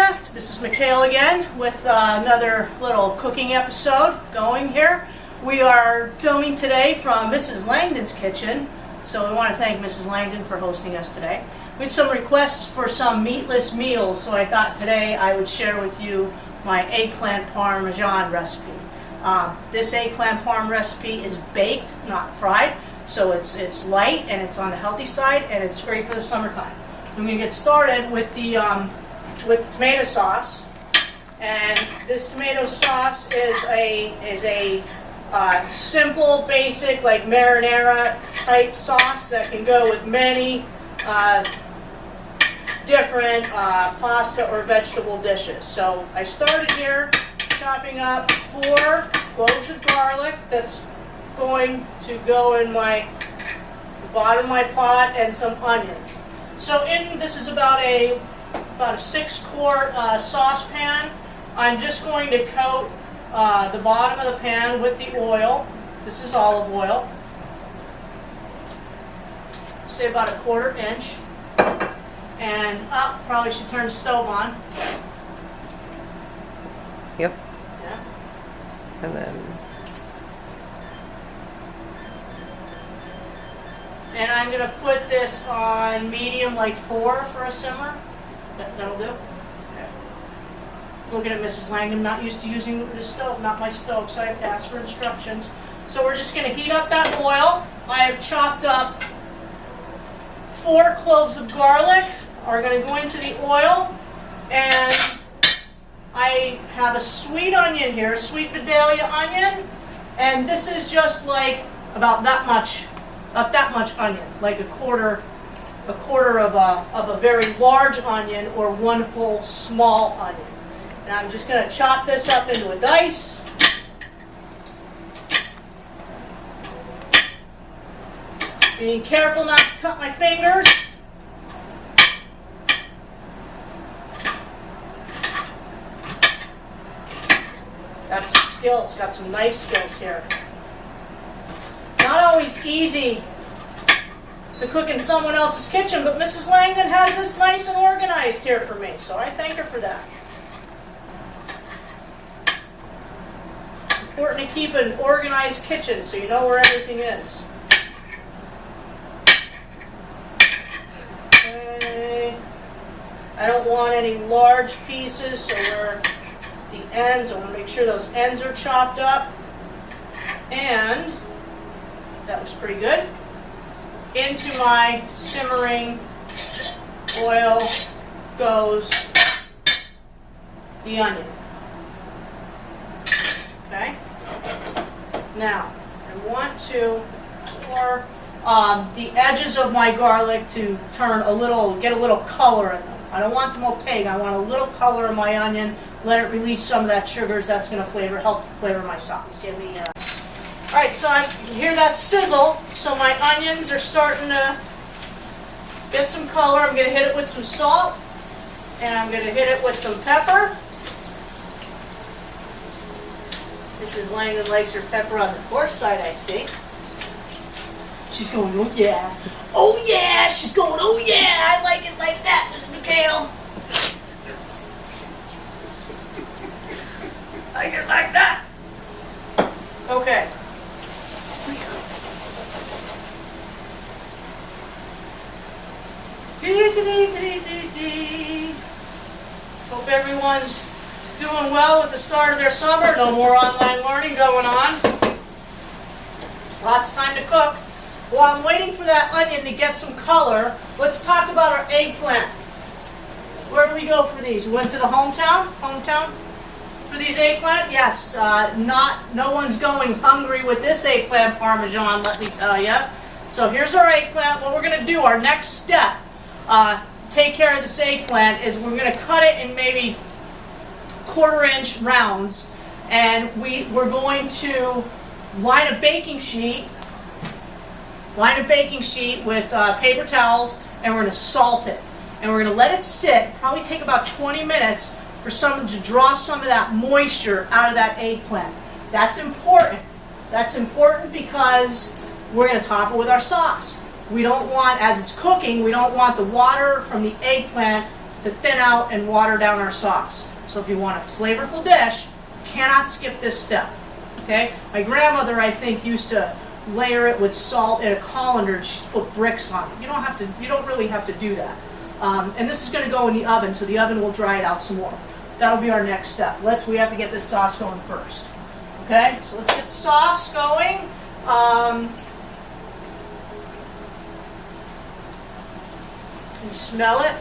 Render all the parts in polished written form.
ya? This is McHale again with another little cooking episode going here. We are filming today from Mrs. Langdon's kitchen, so we want to thank Mrs. Langdon for hosting us today. We had some requests for some meatless meals, so I thought today I would share with you my eggplant parmesan recipe. This eggplant parm recipe is baked, not fried, so it's light and it's on the healthy side, and it's great for the summertime. I'm going to get started with the tomato sauce, and this tomato sauce is a simple, basic, like marinara type sauce that can go with many different pasta or vegetable dishes. So I started here chopping up 4 cloves of garlic that's going to go in the bottom of my pot, and some onions. So this is about a 6-quart saucepan. I'm just going to coat the bottom of the pan with the oil. This is olive oil. Say about 1/4 inch. And probably should turn the stove on. Yep. Yeah. And then. And I'm going to put this on medium, like 4 for a simmer. That'll do. Okay. Looking at Mrs. Langdon, not used to using this stove, not my stove, so I have to ask for instructions. So we're just going to heat up that oil. I have chopped up 4 cloves of garlic are going to go into the oil, and I have a sweet onion here, a sweet Vidalia onion, and this is just like about that much onion, like a quarter of a very large onion, or 1 whole small onion. And I'm just going to chop this up into a dice. Being careful not to cut my fingers. Got some skills, got some knife skills here. Not always easy to cook in someone else's kitchen, but Mrs. Langdon has this nice and organized here for me, so I thank her for that. Important to keep an organized kitchen so you know where everything is. Okay. I don't want any large pieces, so where the ends, I want to make sure those ends are chopped up. And that looks pretty good. Into my simmering oil goes the onion. Okay? Now, I want to pour the edges of my garlic to get a little color in them. I don't want them opaque. I want a little color in my onion. Let it release some of that sugars. That's going to help flavor my sauce. Alright, so I hear that sizzle, so my onions are starting to get some color. I'm going to hit it with some salt, and I'm going to hit it with some pepper. Mrs. Langdon likes her pepper on the coarse side, I see. She's going, oh yeah. Oh yeah! She's going, oh yeah! I like it like that, Mrs. McHale. Like it like that. Okay. Hope everyone's doing well with the start of their summer. No more online learning going on. Lots of time to cook. While I'm waiting for that onion to get some color, let's talk about our eggplant. Where do we go for these? We went to the hometown for these eggplant? Yes, no one's going hungry with this eggplant parmesan, let me tell you. So here's our eggplant. What we're going to do, our next step, take care of this eggplant, is we're going to cut it in maybe 1/4 inch rounds, and we're going to line a baking sheet with paper towels, and we're going to salt it. And we're going to let it sit, probably take about 20 minutes for someone to draw some of that moisture out of that eggplant. That's important. That's important because we're going to top it with our sauce. We don't want, as it's cooking, we don't want the water from the eggplant to thin out and water down our sauce. So if you want a flavorful dish, cannot skip this step. Okay? My grandmother, I think, used to layer it with salt in a colander and she'd put bricks on it. You don't really have to do that. And this is going to go in the oven, so the oven will dry it out some more. That'll be our next step. We have to get this sauce going first. Okay? So let's get the sauce going. You smell it.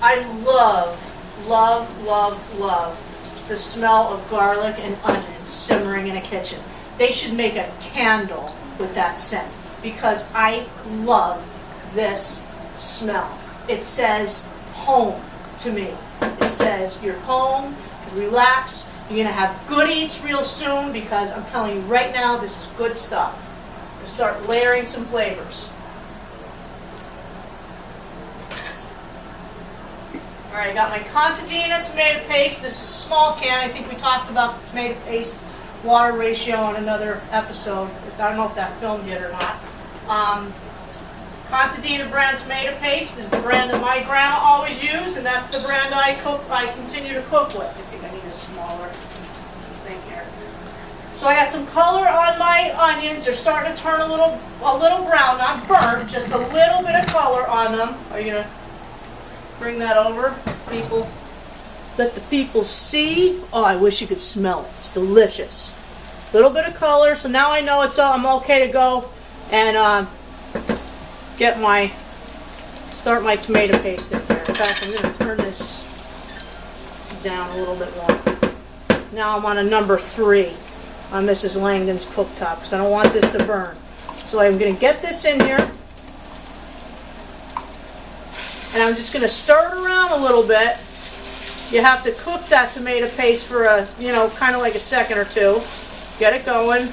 I love the smell of garlic and onions simmering in a kitchen. They should make a candle with that scent because I love this smell. It says home to me. It says you're home, relax, you're going to have good eats real soon because I'm telling you right now this is good stuff. We'll start layering some flavors. Alright, I got my Contadina tomato paste. This is a small can. I think we talked about the tomato paste water ratio in another episode. I don't know if that filmed yet or not. Contadina brand tomato paste is the brand that my grandma always used, and that's the brand I continue to cook with. I think I need a smaller thing here. So I got some color on my onions. They're starting to turn a little brown, not burnt, just a little bit of color on them. Are you gonna bring that over, people? Let the people see. Oh, I wish you could smell it. It's delicious. Little bit of color, so now I know I'm okay to go and start my tomato paste in here. In fact, I'm going to turn this down a little bit more. Now I'm on a number 3 on Mrs. Langdon's cooktop because I don't want this to burn. So I'm going to get this in here. And I'm just going to stir it around a little bit. You have to cook that tomato paste for kind of like a second or two. Get it going.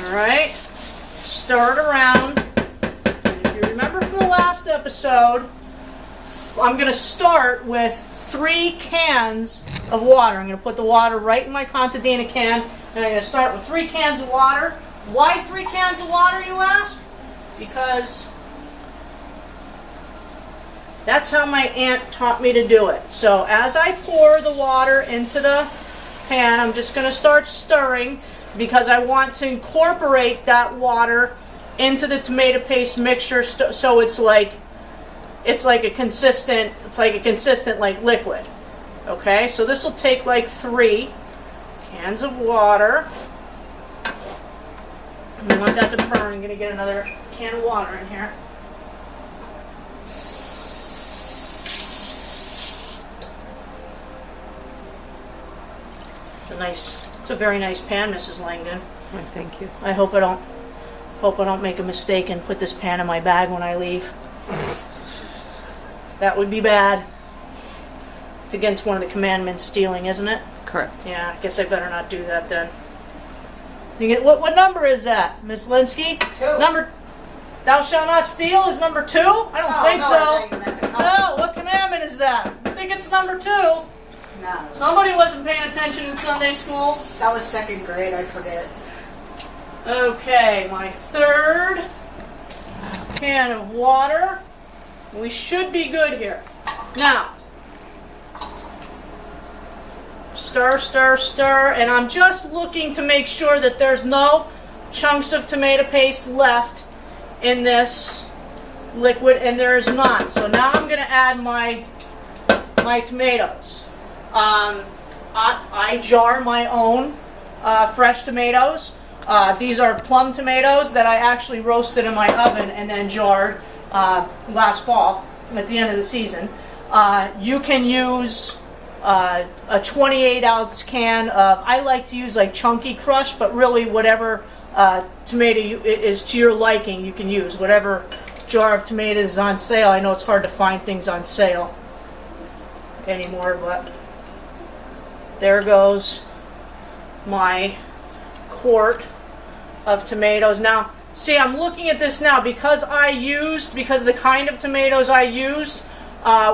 Alright. Stir it around. And if you remember from the last episode, I'm going to start with 3 cans of water. I'm going to put the water right in my Contadina can. And I'm going to start with 3 cans of water. Why 3 cans of water, you ask? Because that's how my aunt taught me to do it. So as I pour the water into the pan, I'm just going to start stirring because I want to incorporate that water into the tomato paste mixture so it's like a consistent like liquid. Okay, so this will take like 3 cans of water. And I want that to burn. I'm going to get another can of water in here. It's a very nice pan, Mrs. Langdon. Oh, thank you. I hope I don't make a mistake and put this pan in my bag when I leave. That would be bad. It's against one of the commandments, stealing, isn't it? Correct. Yeah, I guess I better not do that then. What number is that, Miss Linsky? 2. Number. Thou shalt not steal is number 2? I don't think so. No, what commandment is that? I think it's number 2. No. Somebody wasn't paying attention in Sunday school. That was 2nd grade, I forget. Okay, my 3rd can of water. We should be good here. Now, stir, stir, stir, and I'm just looking to make sure that there's no chunks of tomato paste left in this liquid, and there is not. So now I'm going to add my tomatoes. I jar my own fresh tomatoes. These are plum tomatoes that I actually roasted in my oven and then jarred last fall at the end of the season. You can use a 28-ounce can of, I like to use like Chunky Crush, but really whatever tomato is to your liking, you can use. Whatever jar of tomatoes is on sale. I know it's hard to find things on sale anymore, but there goes my quart of tomatoes. Now, see, I'm looking at this now because of the kind of tomatoes I used,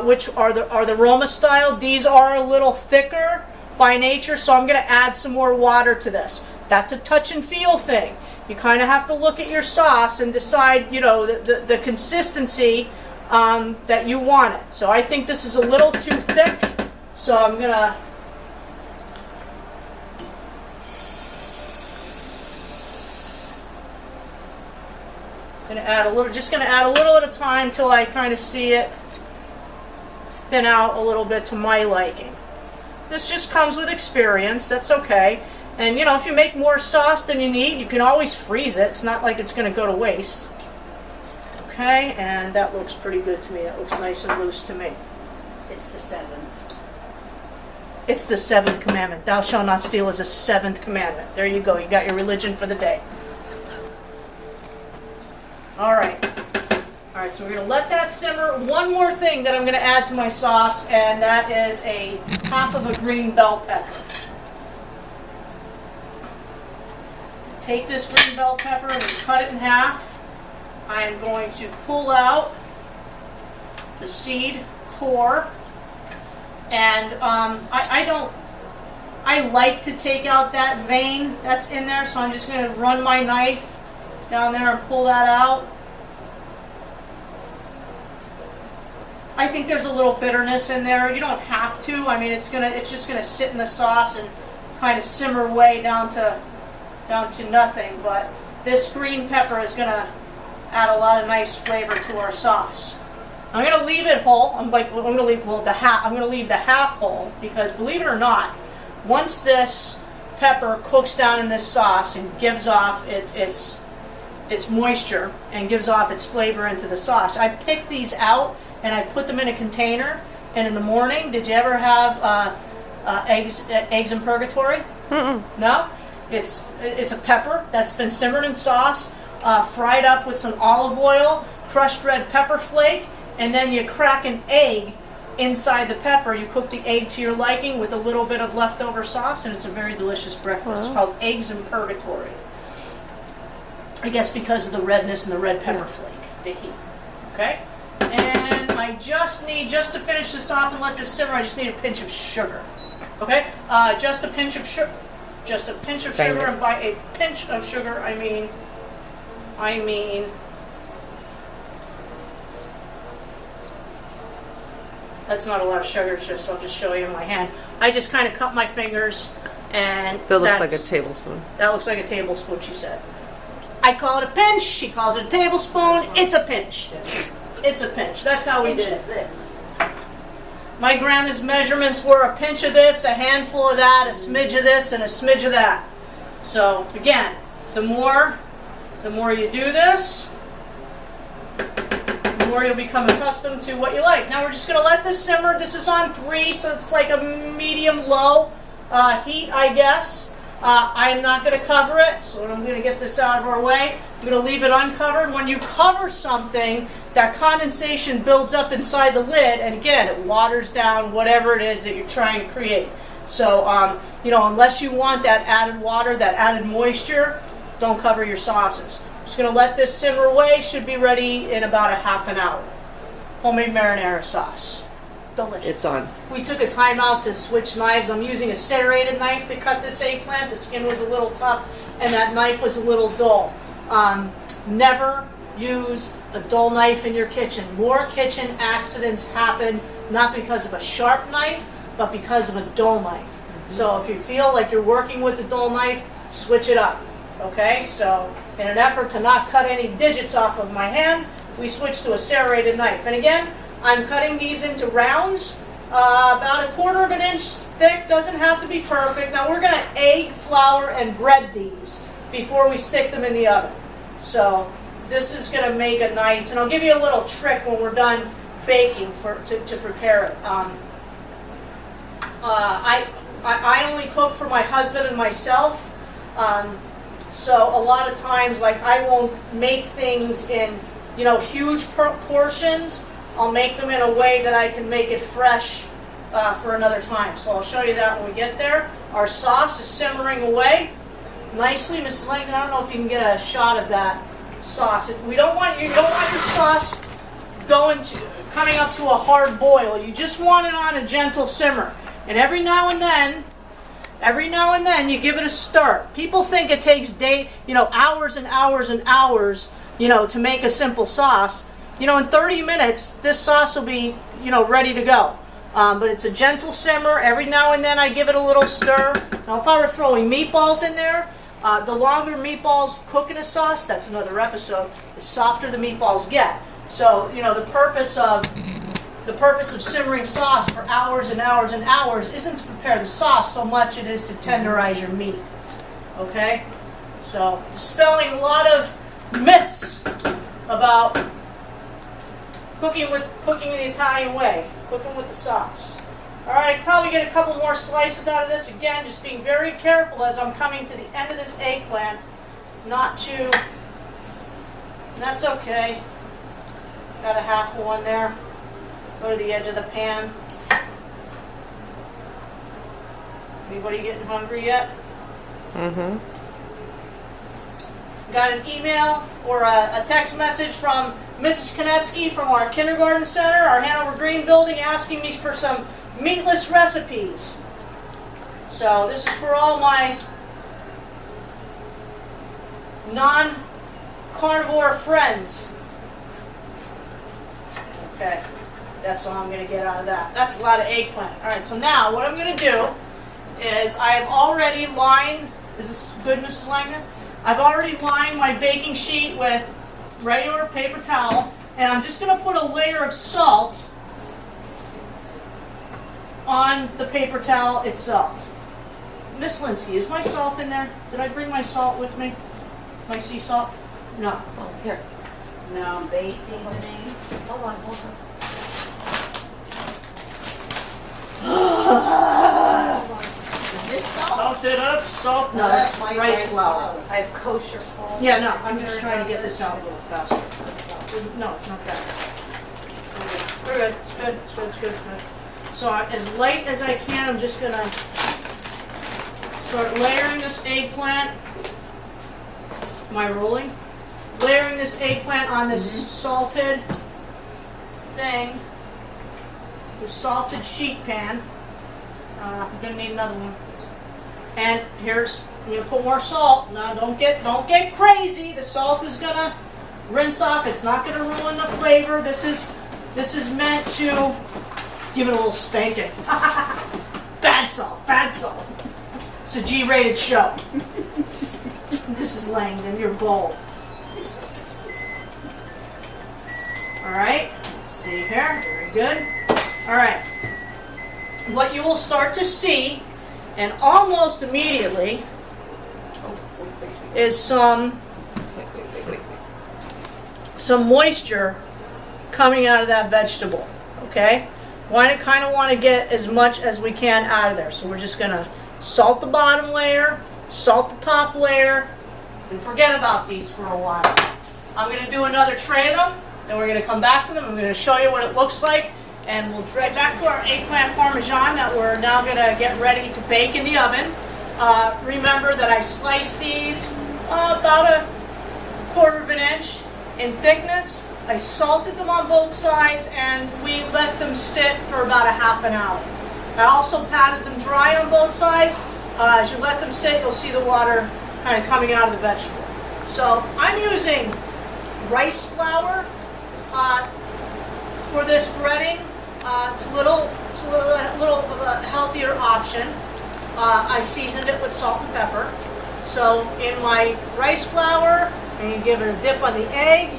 which are the Roma style. These are a little thicker by nature, so I'm going to add some more water to this. That's a touch and feel thing. You kind of have to look at your sauce and decide, the consistency that you want it. So I think this is a little too thick, so I'm gonna add a little, just gonna add a little at a time till I kind of see it thin out a little bit to my liking. This just comes with experience, that's okay. And you know, if you make more sauce than you need, you can always freeze it. It's not like it's gonna go to waste. Okay, and that looks pretty good to me. That looks nice and loose to me. It's the 7th. It's the 7th commandment. Thou shalt not steal is a 7th commandment. There you go. You got your religion for the day. All right. All right, so we're going to let that simmer. One more thing that I'm going to add to my sauce, and that is a half of a green bell pepper. Take this green bell pepper and cut it in half. I am going to pull out the seed core, and I like to take out that vein that's in there, so I'm just going to run my knife down there and pull that out. I think there's a little bitterness in there. You don't have to. I mean, it's just gonna sit in the sauce and kind of simmer way down to nothing. But this green pepper is gonna add a lot of nice flavor to our sauce. I'm gonna leave it whole. I'm gonna leave the half whole, because believe it or not, once this pepper cooks down in this sauce and gives off its moisture and gives off its flavor into the sauce, I pick these out and I put them in a container. And in the morning, did you ever have eggs in purgatory? Mm-mm. No? It's a pepper that's been simmered in sauce, fried up with some olive oil, crushed red pepper flake, and then you crack an egg inside the pepper. You cook the egg to your liking with a little bit of leftover sauce, and it's a very delicious breakfast. It's called eggs in purgatory. I guess because of the redness and the red pepper flake, the heat. Okay? And I just to finish this off and let this simmer, I just need a pinch of sugar. Okay? Just a pinch of sugar. Just a pinch of sugar, and by a pinch of sugar, I mean, that's not a lot of sugar, it's just, I'll just show you in my hand. I just kind of cut my fingers, and that looks like a tablespoon. That looks like a tablespoon, she said. I call it a pinch, she calls it a tablespoon, it's a pinch. It's a pinch, that's how we did it. My grandma's measurements were a pinch of this, a handful of that, a smidge of this, and a smidge of that. So, again, the more you do this, the more you'll become accustomed to what you like. Now we're just going to let this simmer. This is on 3, so it's like a medium-low heat, I guess. I'm not going to cover it, so I'm going to get this out of our way. I'm going to leave it uncovered. When you cover something, that condensation builds up inside the lid, and again, it waters down whatever it is that you're trying to create. So, unless you want that added water, that added moisture, don't cover your sauces. Just going to let this simmer away. Should be ready in about a half an hour. Homemade marinara sauce. Delicious. It's on. We took a time out to switch knives. I'm using a serrated knife to cut this eggplant. The skin was a little tough, and that knife was a little dull. Never use a dull knife in your kitchen. More kitchen accidents happen not because of a sharp knife, but because of a dull knife. So if you feel like you're working with a dull knife, switch it up. Okay, so in an effort to not cut any digits off of my hand, we switched to a serrated knife. And again, I'm cutting these into rounds, about 1/4 of an inch thick. Doesn't have to be perfect. Now we're going to egg, flour, and bread these before we stick them in the oven. So this is going to make a nice, and I'll give you a little trick when we're done baking to prepare it. I only cook for my husband and myself, so a lot of times, like, I won't make things in huge portions. I'll make them in a way that I can make it fresh for another time. So I'll show you that when we get there. Our sauce is simmering away nicely. Mrs. Langdon, I don't know if you can get a shot of that sauce. You don't want your sauce coming up to a hard boil. You just want it on a gentle simmer. And every now and then you give it a stir. People think it takes hours and hours and hours, to make a simple sauce. you know, in 30 minutes, this sauce will be, you know, ready to go. But it's a gentle simmer. Every now and then I give it a little stir. Now, if I were throwing meatballs in there, the longer meatballs cook in a sauce, that's another episode, the softer the meatballs get. So, you know, the purpose of simmering sauce for hours and hours and hours isn't to prepare the sauce so much it is to tenderize your meat. Okay? So, dispelling a lot of myths about cooking the Italian way, cooking with the sauce. All right, probably get a couple more slices out of this. Again, just being very careful as I'm coming to the end of this eggplant, not to, and that's okay. Got a half one there. Go to the edge of the pan. Anybody getting hungry yet? Mm-hmm. Got an email or a text message from Mrs. Konetsky from our kindergarten center, our Hanover Green building, asking me for some meatless recipes. So this is for all my non-carnivore friends. Okay, that's all I'm going to get out of that. That's a lot of eggplant. All right, so now what I'm going to do is I have already lined, is this good, Mrs. Langdon? I've already lined my baking sheet with regular paper towel, and I'm just going to put a layer of salt on the paper towel itself. Miss Lindsay, is my salt in there? Did I bring my salt with me? My sea salt? No. Oh, here. No, bay seasoning. Hold on, hold on. Is this salt? Salted up, salt. No, that's that's white rice flour. I have kosher salt. Yeah, no, I'm just trying to get this out a little faster. No, it's not that. We're good. It's good. It's good. It's good. It's good. So as light as I can, I'm just gonna start layering this eggplant. Am I rolling? Layering this eggplant on this salted thing, this salted sheet pan. I'm gonna need another one. And here's, I'm gonna put more salt. Now don't get crazy. The salt is gonna rinse off. It's not gonna ruin the flavor. This is meant to give it a little spanking. Bad salt, bad salt. It's a G-rated show. Mrs. Langdon, you're bold. All right, let's see here. Very good. All right. What you will start to see, and almost immediately, is some moisture coming out of that vegetable. Okay? I kind of want to get as much as we can out of there. So we're just going to salt the bottom layer, salt the top layer, and forget about these for a while. I'm going to do another tray of them, then we're going to come back to them. I'm going to show you what it looks like, and we'll drive back to our eggplant parmesan that we're now going to get ready to bake in the oven. Remember that I sliced these about a 1/4 of an inch in thickness. I salted them on both sides, and we let them sit for about a ½ an hour. I also patted them dry on both sides. As you let them sit, you'll see the water kind of coming out of the vegetable. So I'm using rice flour for this breading. It's a little of a healthier option. I seasoned it with salt and pepper. So in my rice flour, I'm going to give it a dip on the egg,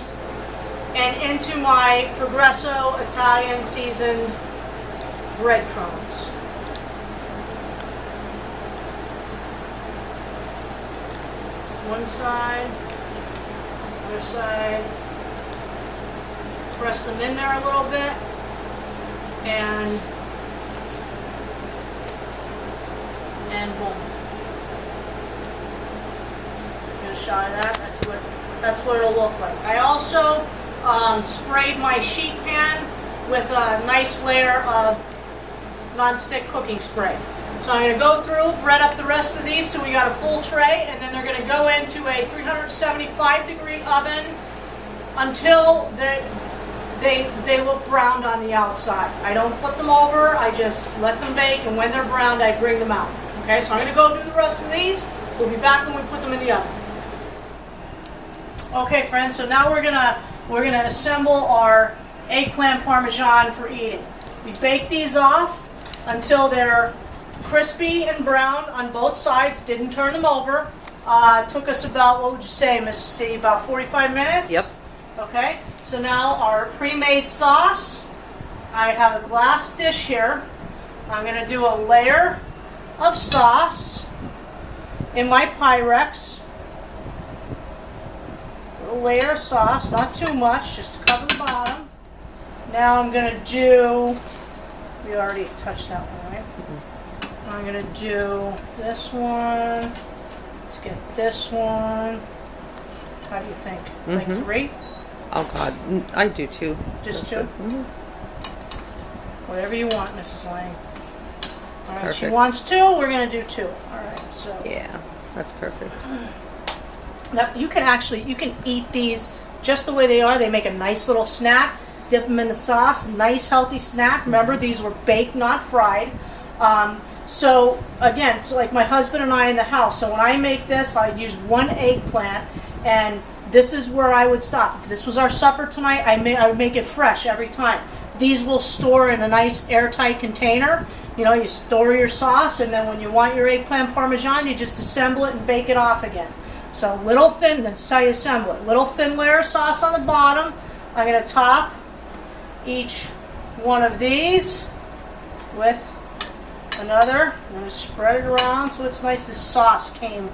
and into my Progresso Italian seasoned breadcrumbs. One side, other side. Press them in there a little bit, and boom. Get a shot of that. That's what it'll look like. I also sprayed my sheet pan with a nice layer of non-stick cooking spray. So I'm going to go through, bread up the rest of these till we got a full tray, and then they're going to go into a 375-degree oven until they look browned on the outside. I don't flip them over, I just let them bake, and when they're browned, I bring them out. Okay, so I'm going to go do the rest of these. We'll be back when we put them in the oven. Okay, friends, so now we're going to we're going to assemble our eggplant parmesan for eating. We bake these off until they're crispy and brown on both sides. Didn't turn them over. Took us about, what would you say, Miss C, about 45 minutes? Yep. Okay, so now our pre-made sauce. I have a glass dish here. I'm going to do a layer of sauce in my Pyrex. A layer of sauce, not too much, just to cover the bottom. Now I'm going to do, we already touched that one, right? Mm-hmm. I'm going to do this one. Let's get this one. How do you think? Like 3? Oh God, I do too. Just That's 2? good. Whatever you want, Mrs. Lang. All right, she Perfect. wants 2, we're going to do 2. All right, so. Yeah, that's perfect. Now, you can eat these just the way they are. They make a nice little snack. Dip them in the sauce. Nice, healthy snack. Remember, these were baked, not fried. So, again, so like my husband and I in the house. So when I make this, I use 1 eggplant, and this is where I would stop. If this was our supper tonight, I would make it fresh every time. These will store in a nice airtight container. You know, you store your sauce, and then when you want your eggplant parmesan, you just assemble it and bake it off again. So little thin, that's how you assemble it. Little thin layer of sauce on the bottom. I'm going to top each one of these with another. I'm going to spread it around so it's nice. This sauce came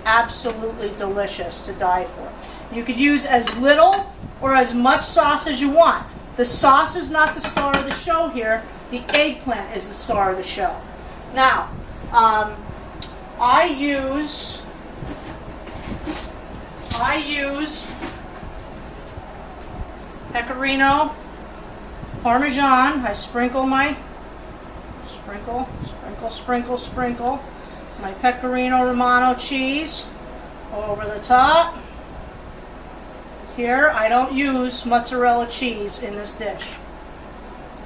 absolutely delicious to die for. You could use as little or as much sauce as you want. The sauce is not the star of the show here. The eggplant is the star of the show. Now, I use pecorino parmesan. I sprinkle my sprinkle my pecorino romano cheese over the top. Here, I don't use mozzarella cheese in this dish.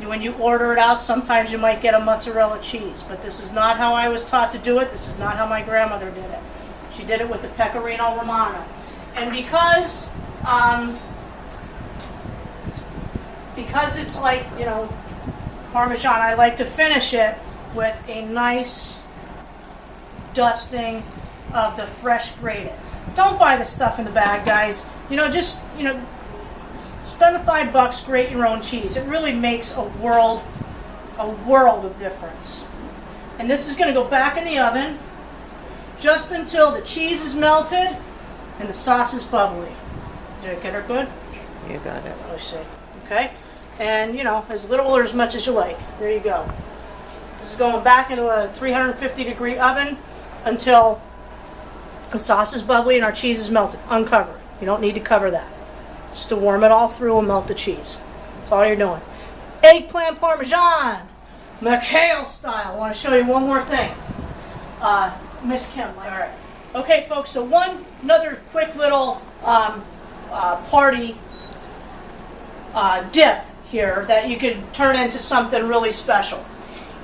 When you order it out, sometimes you might get a mozzarella cheese, but this is not how I was taught to do it. This is not how my grandmother did it. She did it with the pecorino romano. And because it's like, you know, Parmesan, I like to finish it with a nice dusting of the fresh grated. Don't buy the stuff in the bag, guys. You know, just, you know, spend the $5, grate your own cheese. It really makes a world of difference. And this is going to go back in the oven just until the cheese is melted and the sauce is bubbly. Did I get her good? You got it. Let's see. Okay? And, you know, as little or as much as you like. There you go. This is going back into a 350-degree oven until the sauce is bubbly and our cheese is melted. Uncover it. You don't need to cover that. Just to warm it all through and melt the cheese. That's all you're doing. Eggplant parmesan, McHale style. I want to show you one more thing. Miss Kim. All right. Okay, folks. So another quick little party dip here that you could turn into something really special.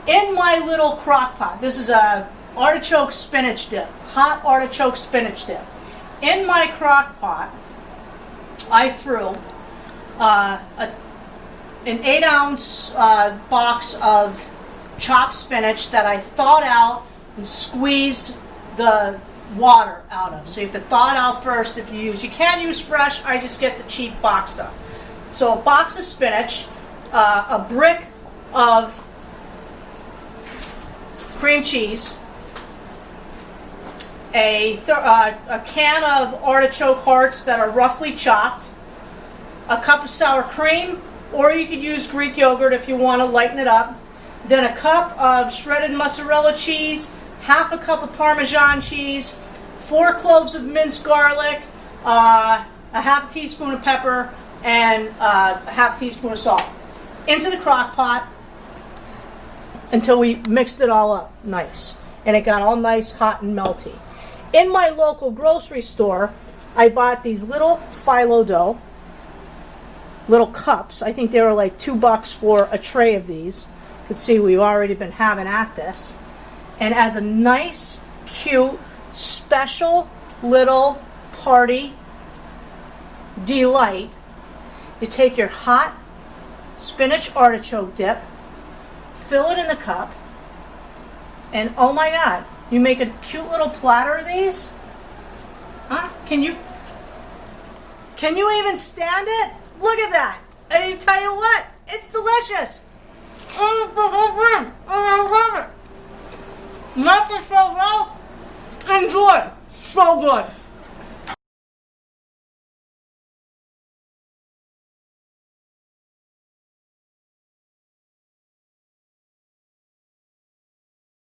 In my little crock pot, this is a artichoke spinach dip, hot artichoke spinach dip. In my crock pot, I threw an 8-ounce box of chopped spinach that I thawed out and squeezed the water out of. So you have to thaw it out first if you use. You can't use fresh. I just get the cheap box stuff. So a box of spinach, a brick of cream cheese, a can of artichoke hearts that are roughly chopped, a cup of sour cream, or you could use Greek yogurt if you want to lighten it up, then a cup of shredded mozzarella cheese, half a cup of Parmesan cheese, 4 cloves of minced garlic, a half teaspoon of pepper, and a half teaspoon of salt. Into the crock pot until we mixed it all up nice. And it got all nice, hot, and melty. In my local grocery store, I bought these little phyllo dough, little cups. I think they were like $2 for a tray of these. You can see we've already been having at this. And as a nice, cute, special little party delight, You take your hot spinach artichoke dip, fill it in the cup, and oh my God, you make a cute little platter of these. Huh? Can you even stand it? Look at that. I tell you what, it's delicious. I love it. Not the so well. Enjoy. So good.